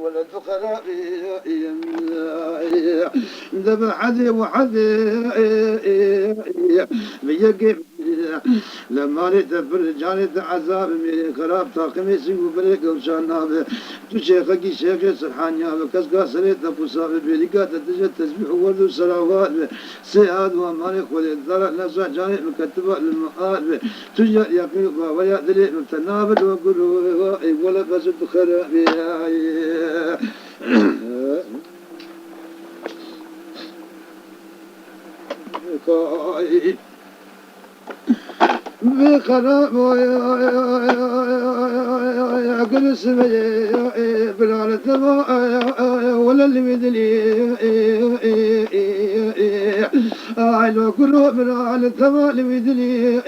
ولد خرابي ذبح حدي وحدي بيجي لما نتفر جانت عذاب من خراب طاقمي سيقو بريق وشان نابه تو شيخك شيخ سرحان يابه كسكا سريت نفسا ببريقا تتجد تسبيح ورد وسلاوات سياد واماني خولي الضرع نفسا جانت مكتبة للمقال تجد يقين ويا دليل متنابد وقلوا ولا بسد خرابي بخراب كل اسمي بلال تبا ولا اللي بدلي عيلو كله بلال تبا اللي بدلي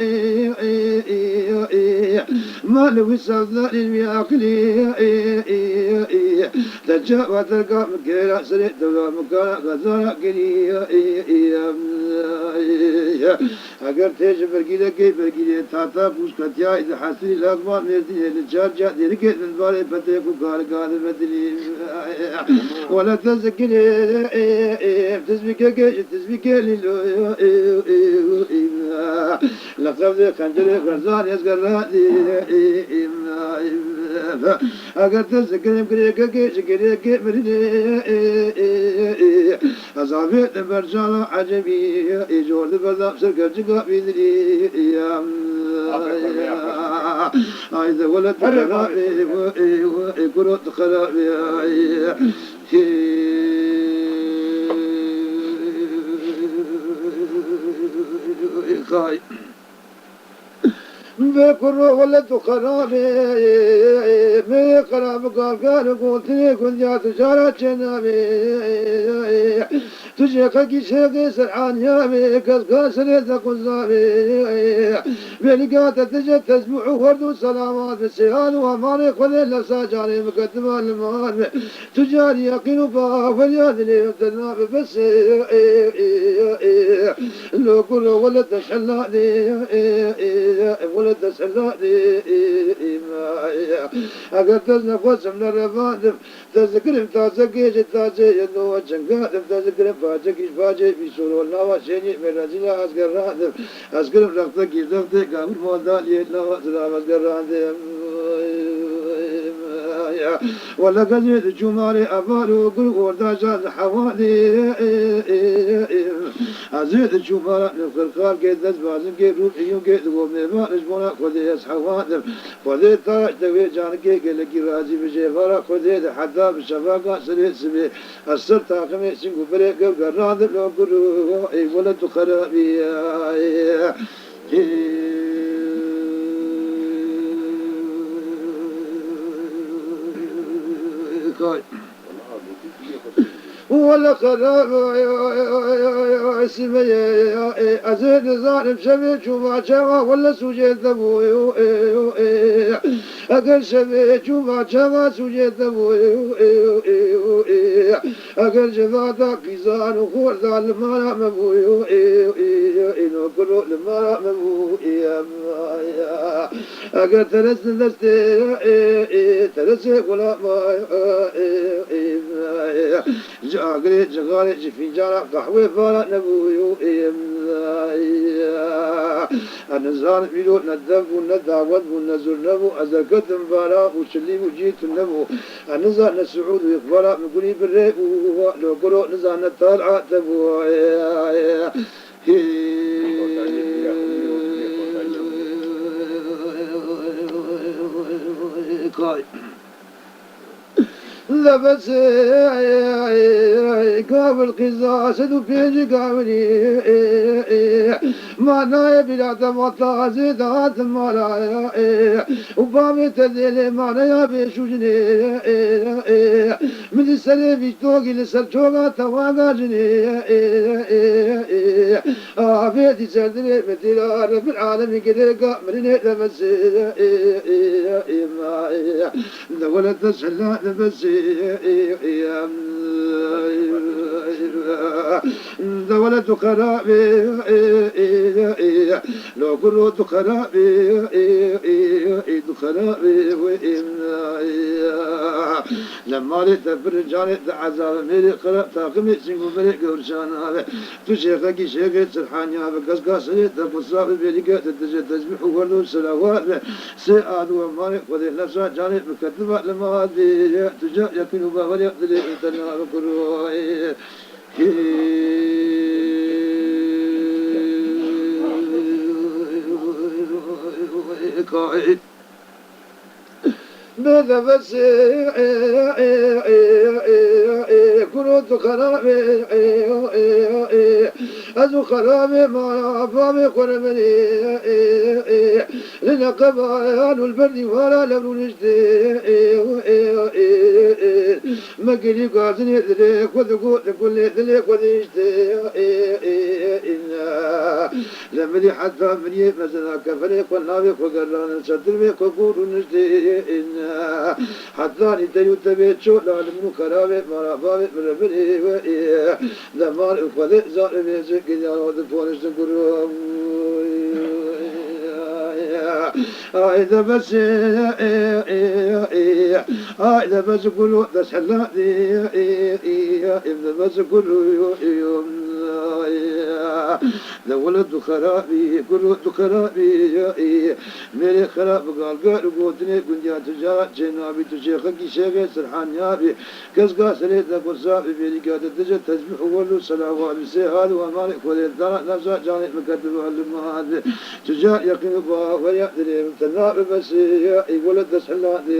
ما لو سودا المياكلي تجا وتلقى مكيرا سريت دولا مكانا غزانا كلي اگر تیج برگیده که برگیده تاتا پوش کتیا از حاصلی لغمان میردی نجار جا دیری که نباره پته کو کار کار بدلی ولا تذكري تسبيك للو لقد خنجر غرزان يسقر اگر تذكري كريك بريدي أصابت برجال عجبي يجور بذاب سرقة جقا بيدري إذا ولد خرابي وكرة خرابي خاي بكرة ولد خرابي ما خراب قال قلت لي كنت يا تجارة جنابي تجي خكي شيخ سرعان يامي كاس ليت قزامي بلقات تجي تسبح ورد وسلامات بالسهال واماني خذ لساجاني مقدمة المال تجاري يقين بها فليادني وتناب بس لو كل ولد شلاني ولد سلاني أقدر تنفس من الرفاضف تذكر تازكيش تازي ينو جنقادف تذكر فاجكيش فاجي في سورو النوا شيني من رجل أسكر رادف أسكر رختك يزفتك قابل موضال يتنوا سلام أسكر رادف ولا قزيد جمالي أبالو قل وردا جاز حوالي أزيد جمالي نفخر كيد نزبازم كيد روحيون كيد وميبان نجمونا خذي يسحوانم خذي طاش دوي جانكي قلقي رازي بجيفارا خذي حتى بشفاقا سريت سبي السر تاقمي سنقو بريق وقرادم لو قلو اي ولد خرابي ولا خراب اسمي أزيد ظالم شبيك وما جوا ولا سوجي ذبو أقل شبيك وما جوا سوجي ذبو أقل جفاتا كيزان وخور ذا المانا مبو إنو كلو المانا مبو أقل ترس ترسي ولا ما جاغري جغاري جفنجانا قهوة فالا نبويو النزار بيلو ندب وندعوت ونزر نبو أزكت فالا وشلي وجيت نبو النزار نسعود ويقبلا مقولي بالريب لو قلو نزار نطالع تبو كاي لبس قابل قزاز وبيجي قابلي ما نايا بلا تمطا زيدات مالا وبامي تدلي ما نايا بيشوجني من السلي بيشتوقي لسلشوغا تواغا جني بيتي سردري مثل رب العالمين كده مرني لبس دولة تسحلا لبس دولة خرابي لو كنت خرابي خرابي لما لتبر جانت عذاب ميري خراب تاقمي سنگو بري قرشانا تو شيخا كي شيخي سرحانيا بكس قاسري تفصاب بيريكا تتجد تسبح وردو سلاوات سيئاد ومالك وذي نفسها جانت مكتبة لما هذه تجاء يكين بغل يقدر يتنا بكروه قائد ماذا بس كنت خرابي أزو خرابي ما أفامي قرمني لنقب عن البرد ولا لم نجدي ما قلي قاسني ذلك وذقوت كل ذلك وذيشتي لما لي حتى مني مثلا كفريق والنابق وقران صدرك وقول نجدي حتى نتيو تبيت شو لعلم كرامة مرابط من ربني وإيه زمان أخذ زارم يزك إذا راد فونش تقولوا إذا بس إذا بس كله تسحلنا إذا بس كله يوم لولد خرابي كله خرابي मेरे खराब गाल कर गोतने गुंजा तुझा चेना भी तुझे खकी शेगे सरहान याबी कस का सरे तकुसा बेरी का तुझे तस्बीह वलु सलावा से हाल व माल खुद दाना नफ्सा जाने मकतब अलमाद तुझा यकीन बा व यदري تناب بس يقول تسحلا دي